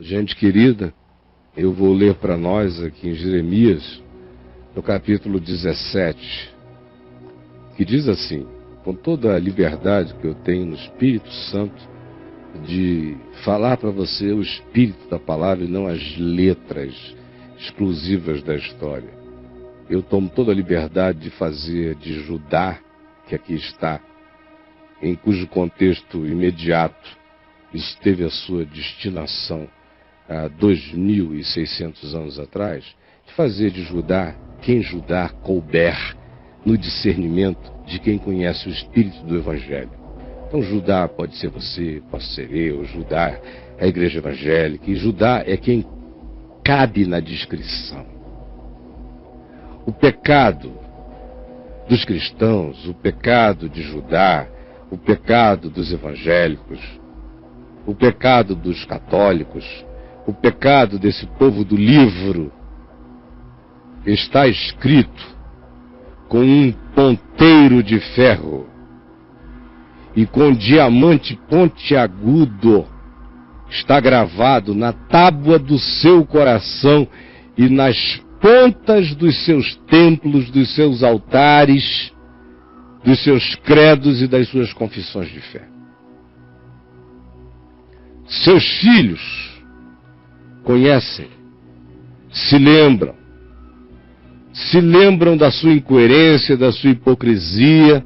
Gente querida, eu vou ler para nós aqui em Jeremias, no capítulo 17, que diz assim: com toda a liberdade que eu tenho no Espírito Santo de falar para você o espírito da palavra e não as letras exclusivas da história. Eu tomo toda a liberdade de fazer de Judá, que aqui está, em cujo contexto imediato isso teve a sua destinação há 2.600 anos atrás, de fazer de Judá quem Judá couber no discernimento de quem conhece o espírito do Evangelho. Então Judá pode ser você, pode ser eu, Judá é a igreja evangélica, e Judá é quem cabe na descrição. O pecado dos cristãos, o pecado de Judá, o pecado dos evangélicos, o pecado dos católicos, o pecado desse povo do livro, está escrito com um ponteiro de ferro e com diamante pontiagudo, está gravado na tábua do seu coração e nas pontas dos seus templos, dos seus altares, dos seus credos e das suas confissões de fé. Seus filhos conhecem, se lembram da sua incoerência, da sua hipocrisia.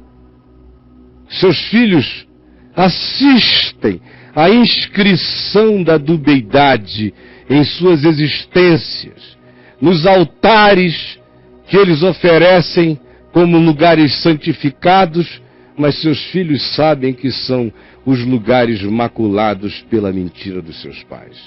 Seus filhos assistem à inscrição da dubiedade em suas existências, nos altares que eles oferecem como lugares santificados, mas seus filhos sabem que são os lugares maculados pela mentira dos seus pais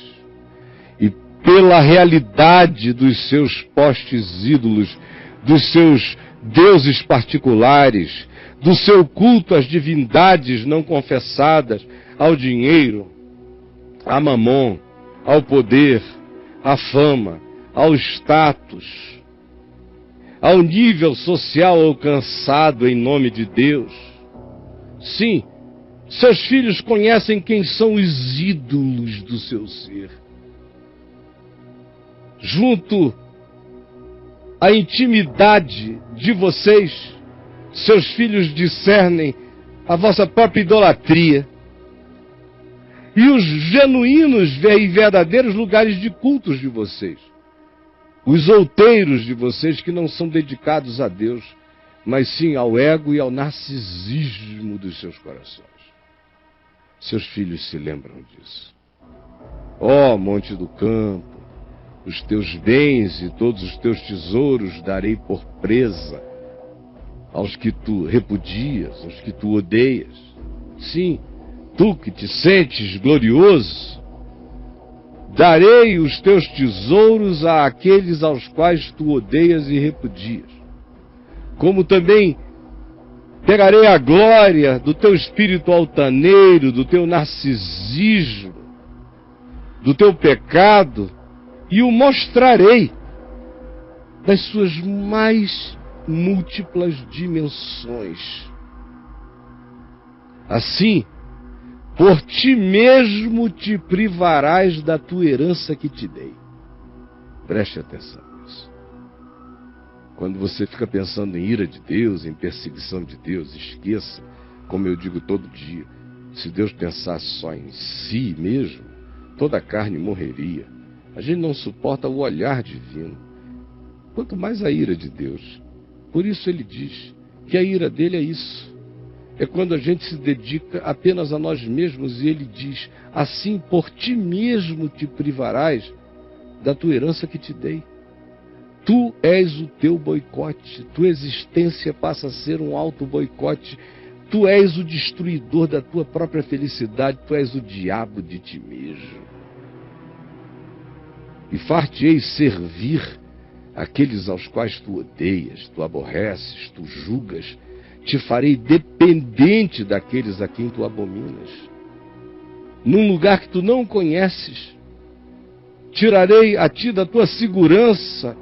e pela realidade dos seus postes ídolos, dos seus deuses particulares, do seu culto às divindades não confessadas, ao dinheiro, a mamon, ao poder, à fama, ao status, ao nível social alcançado em nome de Deus. Sim, seus filhos conhecem quem são os ídolos do seu ser. Junto à intimidade de vocês, seus filhos discernem a vossa própria idolatria e os genuínos e verdadeiros lugares de cultos de vocês. Os outeiros de vocês que não são dedicados a Deus, mas sim ao ego e ao narcisismo dos seus corações. Seus filhos se lembram disso. Ó monte do campo, os teus bens e todos os teus tesouros darei por presa aos que tu repudias, aos que tu odeias. Sim, tu que te sentes glorioso, darei os teus tesouros àqueles aos quais tu odeias e repudias. Como também pegarei a glória do teu espírito altaneiro, do teu narcisismo, do teu pecado, e o mostrarei das suas mais múltiplas dimensões. Assim, por ti mesmo te privarás da tua herança que te dei. Preste atenção nisso. Quando você fica pensando em ira de Deus, em perseguição de Deus, esqueça, como eu digo todo dia, se Deus pensasse só em si mesmo, toda a carne morreria. A gente não suporta o olhar divino, quanto mais a ira de Deus. Por isso ele diz que a ira dele é isso. É quando a gente se dedica apenas a nós mesmos, e ele diz: assim por ti mesmo te privarás da tua herança que te dei. Tu és o teu boicote, tua existência passa a ser um auto-boicote, tu és o destruidor da tua própria felicidade, tu és o diabo de ti mesmo. E far-te-ei servir aqueles aos quais tu odeias, tu aborreces, tu julgas, te farei dependente daqueles a quem tu abominas. Num lugar que tu não conheces, tirarei a ti da tua segurança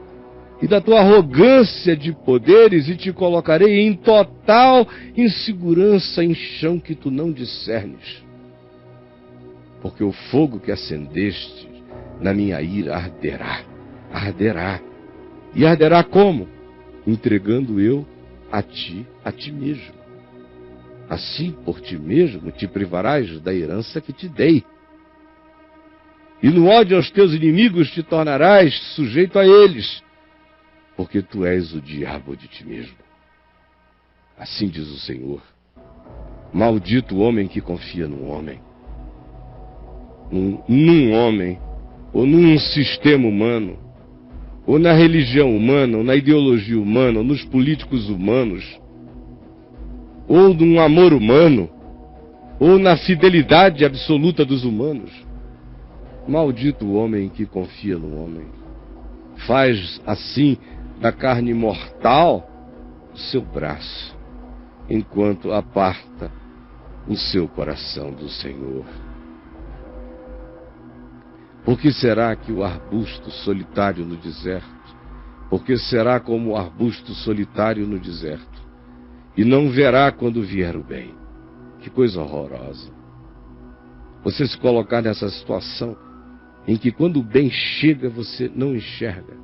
e da tua arrogância de poderes e te colocarei em total insegurança em chão que tu não discernes. Porque o fogo que acendeste na minha ira arderá. Arderá. E arderá como? Entregando eu a ti mesmo. Assim, por ti mesmo, te privarás da herança que te dei. E no ódio aos teus inimigos te tornarás sujeito a eles, porque tu és o diabo de ti mesmo. Assim diz o Senhor. Maldito o homem que confia num homem. Num homem, ou num sistema humano, ou na religião humana, ou na ideologia humana, ou nos políticos humanos, ou num amor humano, ou na fidelidade absoluta dos humanos. Maldito o homem que confia no homem. Faz assim da carne mortal o seu braço, enquanto aparta o seu coração do Senhor. Por que será que o arbusto solitário no deserto? Por que será como o arbusto solitário no deserto? E não verá quando vier o bem. Que coisa horrorosa. Você se colocar nessa situação em que quando o bem chega você não enxerga.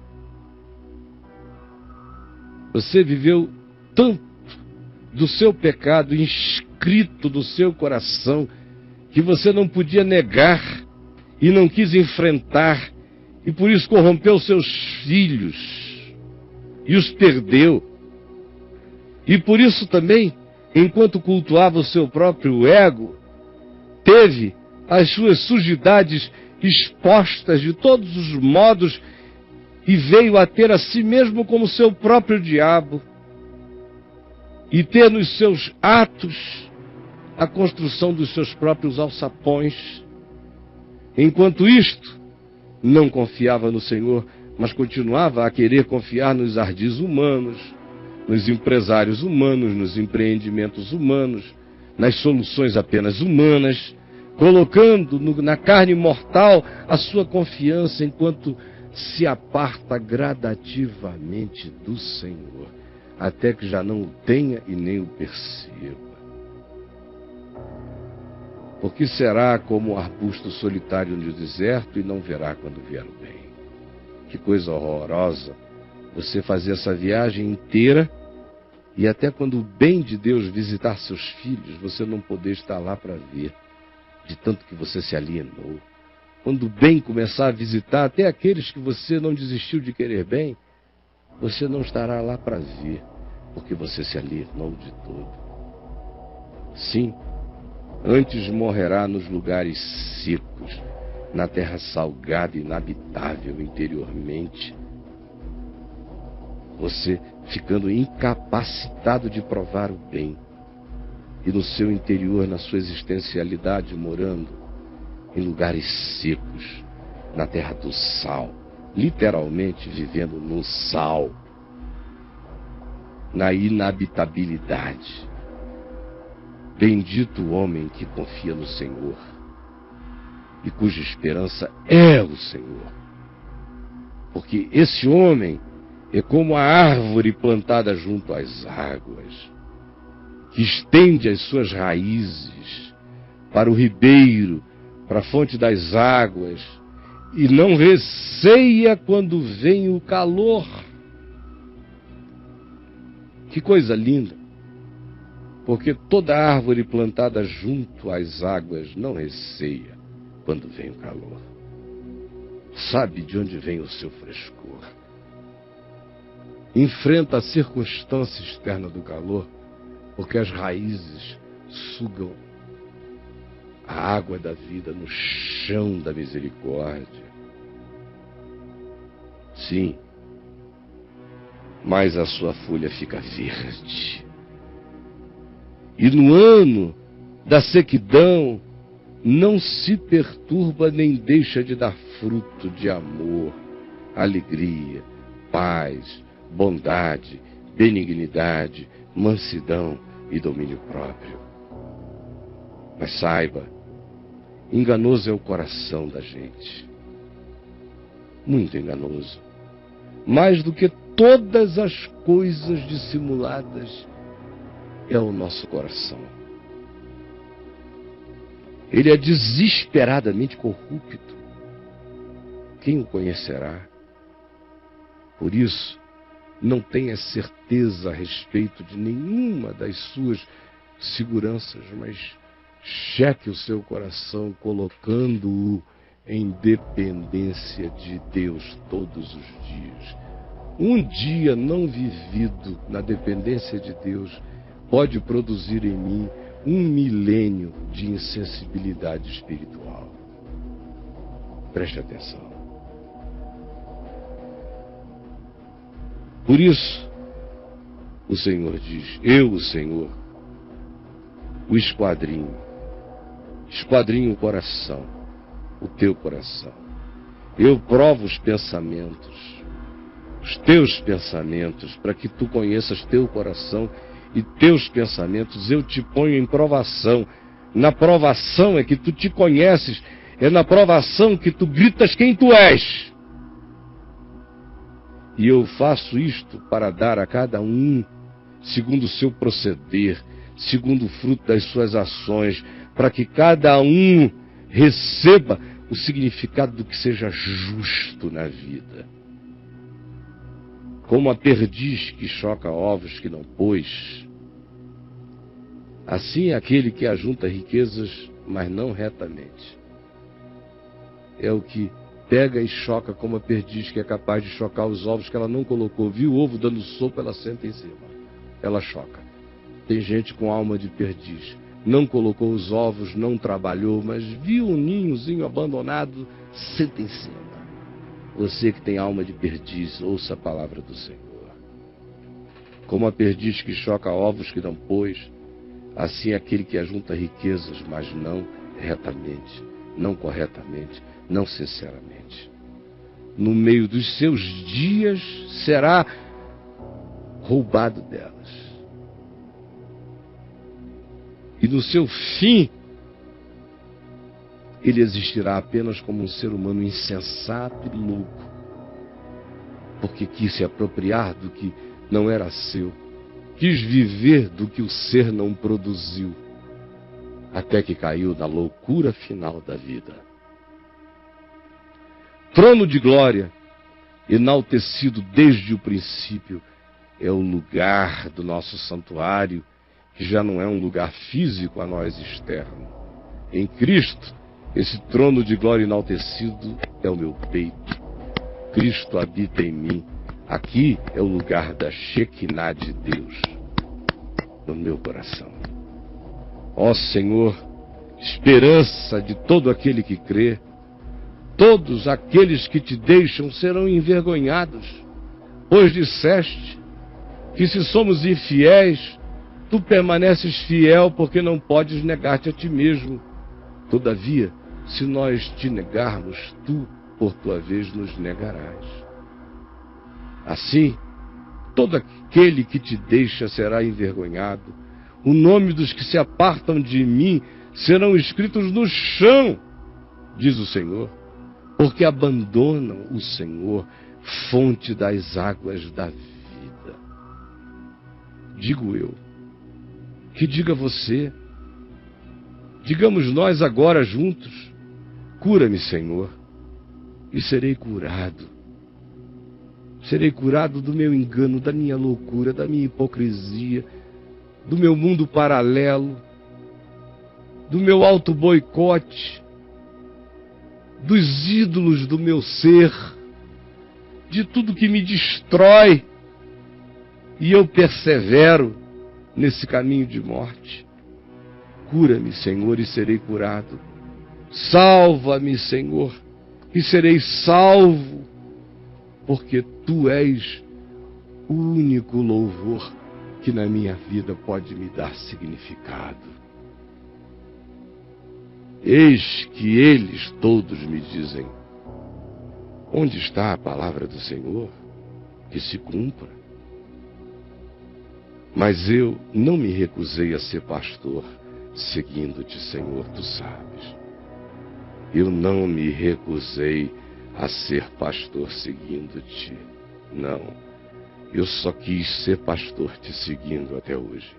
Você viveu tanto do seu pecado inscrito no seu coração que você não podia negar e não quis enfrentar, e por isso corrompeu seus filhos e os perdeu. E por isso também, enquanto cultuava o seu próprio ego, teve as suas sujidades expostas de todos os modos e veio a ter a si mesmo como seu próprio diabo e ter nos seus atos a construção dos seus próprios alçapões. Enquanto isto, não confiava no Senhor, mas continuava a querer confiar nos ardis humanos, nos empresários humanos, nos empreendimentos humanos, nas soluções apenas humanas, colocando na carne mortal a sua confiança enquanto se aparta gradativamente do Senhor, até que já não o tenha e nem o perceba. Porque será como um arbusto solitário no deserto e não verá quando vier o bem. Que coisa horrorosa você fazer essa viagem inteira e até quando o bem de Deus visitar seus filhos, você não poder estar lá para ver, de tanto que você se alienou. Quando o bem começar a visitar até aqueles que você não desistiu de querer bem, você não estará lá para ver, porque você se alienou de todo. Sim, antes morrerá nos lugares secos, na terra salgada e inabitável interiormente, você ficando incapacitado de provar o bem, e no seu interior, na sua existencialidade, morando em lugares secos, na terra do sal, literalmente vivendo no sal, na inabitabilidade. Bendito o homem que confia no Senhor e cuja esperança é o Senhor. Porque esse homem é como a árvore plantada junto às águas, que estende as suas raízes para o ribeiro, para a fonte das águas, e não receia quando vem o calor. Que coisa linda! Porque toda árvore plantada junto às águas não receia quando vem o calor. Sabe de onde vem o seu frescor. Enfrenta a circunstância externa do calor, porque as raízes sugam a água da vida no chão da misericórdia. Sim, mas a sua folha fica verde. E no ano da sequidão não se perturba nem deixa de dar fruto de amor, alegria, paz, bondade, benignidade, mansidão e domínio próprio. Mas saiba, enganoso é o coração da gente. Muito enganoso. Mais do que todas as coisas dissimuladas, é o nosso coração. Ele é desesperadamente corrupto. quem o conhecerá? Por isso, não tenha certeza a respeito de nenhuma das suas seguranças, mas cheque o seu coração colocando-o em dependência de Deus todos os dias. Um dia não vivido na dependência de Deus pode produzir em mim um milênio de insensibilidade espiritual. Preste atenção. Por isso, o Senhor diz, eu, o Senhor, o esquadrinho o coração, o teu coração. Eu provo os pensamentos, os teus pensamentos, para que tu conheças teu coração e teus pensamentos. Eu te ponho em provação. Na provação é que tu te conheces, é na provação que tu gritas quem tu és. E eu faço isto para dar a cada um, segundo o seu proceder, segundo o fruto das suas ações, para que cada um receba o significado do que seja justo na vida. Como a perdiz que choca ovos que não pôs, assim é aquele que ajunta riquezas, mas não retamente. É o que pega e choca como a perdiz, que é capaz de chocar os ovos que ela não colocou. Viu o ovo dando sopa, ela senta em cima. Ela choca. Tem gente com alma de perdiz. Não colocou os ovos, não trabalhou, mas viu um ninhozinho abandonado, senta em cima. Você que tem alma de perdiz, ouça a palavra do Senhor. Como a perdiz que choca ovos que não pôs, assim é aquele que ajunta riquezas, mas não retamente, não corretamente, não sinceramente. No meio dos seus dias será roubado delas. E no seu fim, ele existirá apenas como um ser humano insensato e louco, porque quis se apropriar do que não era seu, quis viver do que o ser não produziu, até que caiu na loucura final da vida. Trono de glória, enaltecido desde o princípio, é o lugar do nosso santuário, que já não é um lugar físico a nós externo. Em Cristo, esse trono de glória enaltecido é o meu peito. Cristo habita em mim. Aqui é o lugar da Shekinah de Deus, no meu coração. Ó Senhor, esperança de todo aquele que crê, todos aqueles que te deixam serão envergonhados, pois disseste que se somos infiéis, tu permaneces fiel, porque não podes negar-te a ti mesmo. Todavia, se nós te negarmos, tu, por tua vez, nos negarás. Assim, todo aquele que te deixa será envergonhado. O nome dos que se apartam de mim serão escritos no chão, diz o Senhor, porque abandonam o Senhor, fonte das águas da vida. Digo eu, que diga você, digamos nós agora juntos, cura-me, Senhor, e serei curado. Serei curado do meu engano, da minha loucura, da minha hipocrisia, do meu mundo paralelo, do meu auto-boicote, dos ídolos do meu ser, de tudo que me destrói, e eu persevero nesse caminho de morte. Cura-me, Senhor, e serei curado. Salva-me, Senhor, e serei salvo, porque tu és o único louvor que na minha vida pode me dar significado. Eis que eles todos me dizem: onde está a palavra do Senhor? Que se cumpra. Mas eu não me recusei a ser pastor, seguindo-te, Senhor, tu sabes. Eu não me recusei a ser pastor seguindo-te. Não, eu só quis ser pastor te seguindo até hoje.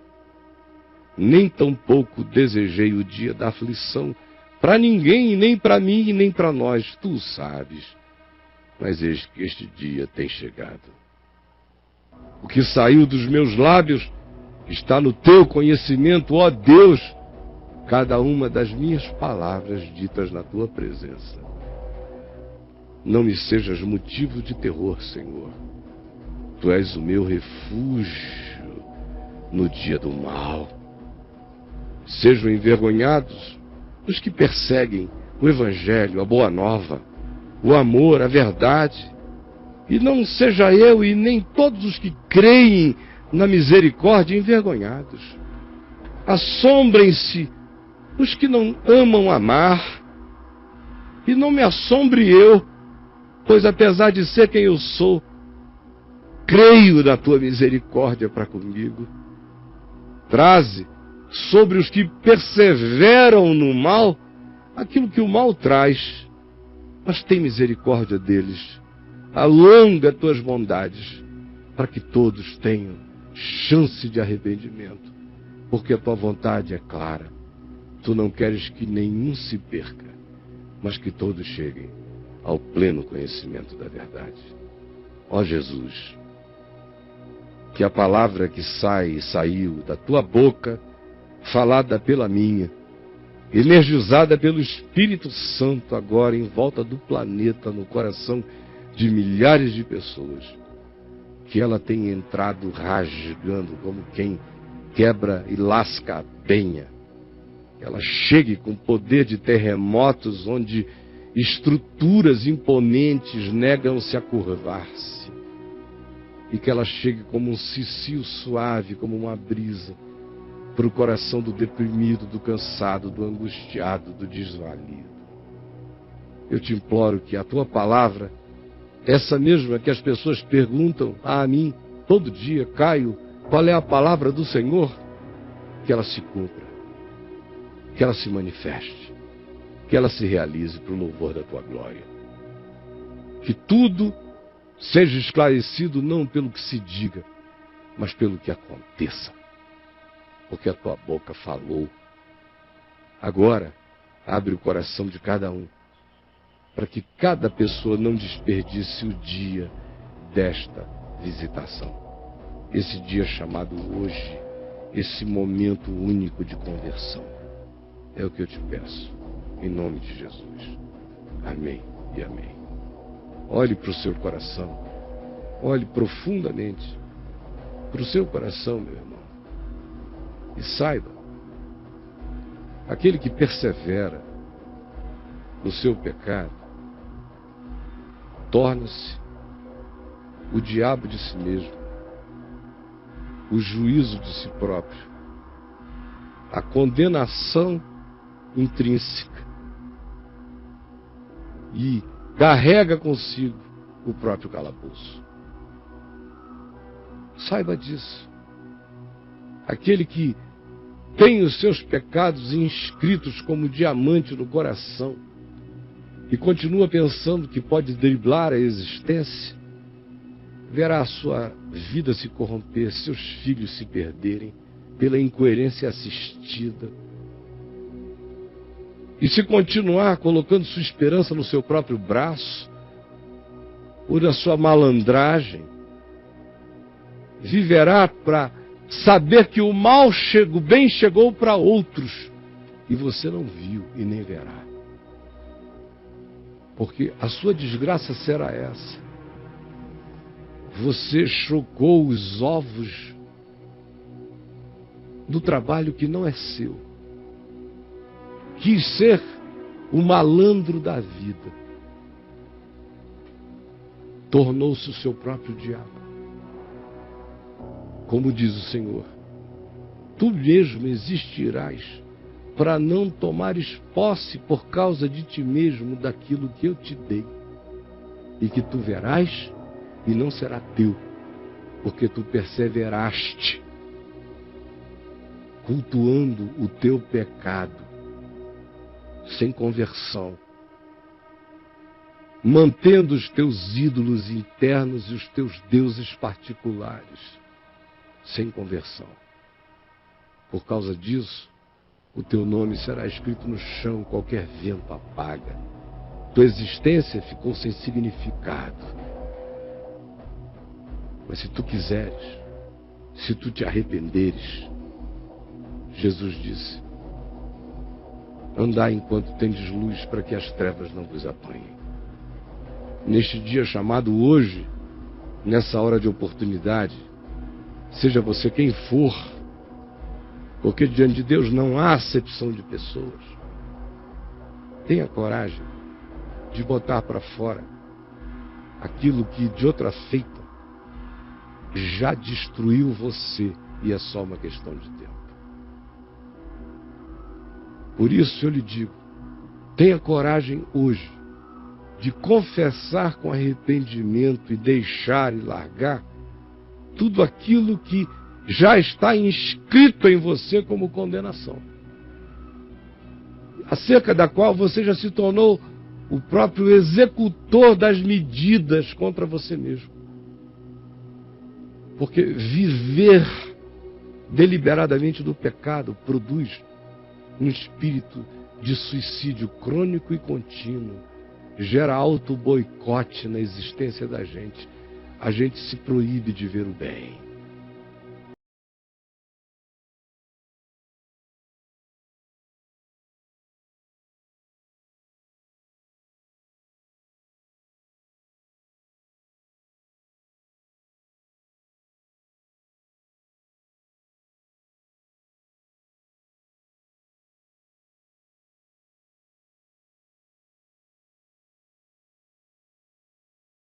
Nem tampouco desejei o dia da aflição para ninguém, nem para mim, nem para nós. Tu sabes, Mas eis que este dia tem chegado. O que saiu dos meus lábios está no teu conhecimento, ó Deus, cada uma das minhas palavras ditas na tua presença. Não me sejas motivo de terror, Senhor. Tu és o meu refúgio no dia do mal. Sejam envergonhados os que perseguem o Evangelho, a boa nova, o amor, a verdade. E não seja eu e nem todos os que creem na misericórdia envergonhados. Assombrem-se os que não amam amar. E não me assombre eu, pois apesar de ser quem eu sou, creio na tua misericórdia para comigo. Traze sobre os que perseveram no mal aquilo que o mal traz, mas tem misericórdia deles. Alonga tuas bondades para que todos tenham chance de arrependimento, porque a tua vontade é clara. Tu não queres que nenhum se perca, mas que todos cheguem ao pleno conhecimento da verdade. Ó Jesus, que a palavra que saiu da tua boca, falada pela minha, energizada pelo Espírito Santo agora em volta do planeta, no coração de milhares de pessoas, que ela tenha entrado rasgando como quem quebra e lasca a penha. Que ela chegue com poder de terremotos onde estruturas imponentes negam-se a curvar-se. E que ela chegue como um cicio suave, como uma brisa, para o coração do deprimido, do cansado, do angustiado, do desvalido. Eu te imploro que a tua palavra, essa mesma que as pessoas perguntam a mim todo dia, Caio, qual é a palavra do Senhor? Que ela se cumpra, que ela se manifeste, que ela se realize para o louvor da tua glória. Que tudo seja esclarecido não pelo que se diga, mas pelo que aconteça. Porque a tua boca falou. Agora, abre o coração de cada um, para que cada pessoa não desperdice o dia desta visitação. Esse dia chamado hoje, esse momento único de conversão. É o que eu te peço, em nome de Jesus. Amém e amém. Olhe para o seu coração, olhe profundamente para o seu coração, meu irmão, e saiba, aquele que persevera no seu pecado, torna-se o diabo de si mesmo, o juízo de si próprio, a condenação intrínseca, e carrega consigo o próprio calabouço. Saiba disso. Aquele que tem os seus pecados inscritos como diamante no coração e continua pensando que pode driblar a existência, verá a sua vida se corromper, seus filhos se perderem pela incoerência assistida. E se continuar colocando sua esperança no seu próprio braço, ou na sua malandragem, viverá para saber que o mal chegou, o bem chegou para outros, e você não viu e nem verá. Porque a sua desgraça será essa. Você chocou os ovos do trabalho que não é seu. Quis ser o malandro da vida. Tornou-se o seu próprio diabo. Como diz o Senhor, tu mesmo existirás para não tomares posse por causa de ti mesmo daquilo que eu te dei. E que tu verás e não será teu, porque tu perseveraste, cultuando o teu pecado, sem conversão, mantendo os teus ídolos internos e os teus deuses particulares, sem conversão. Por causa disso, o teu nome será escrito no chão, qualquer vento apaga. tua existência ficou sem significado. Mas se tu quiseres, se tu te arrependeres, Jesus disse: andai enquanto tendes luz, para que as trevas não vos apanhem. Neste dia chamado hoje, nessa hora de oportunidade, seja você quem for, porque diante de Deus não há acepção de pessoas. Tenha coragem de botar para fora aquilo que de outra feita já destruiu você, e é só uma questão de tempo. Por isso eu lhe digo, tenha coragem hoje de confessar com arrependimento e deixar e largar tudo aquilo que já está inscrito em você como condenação, acerca da qual você já se tornou o próprio executor das medidas contra você mesmo. Porque viver deliberadamente do pecado produz um espírito de suicídio crônico e contínuo, gera auto-boicote na existência da gente. A gente se proíbe de ver o bem.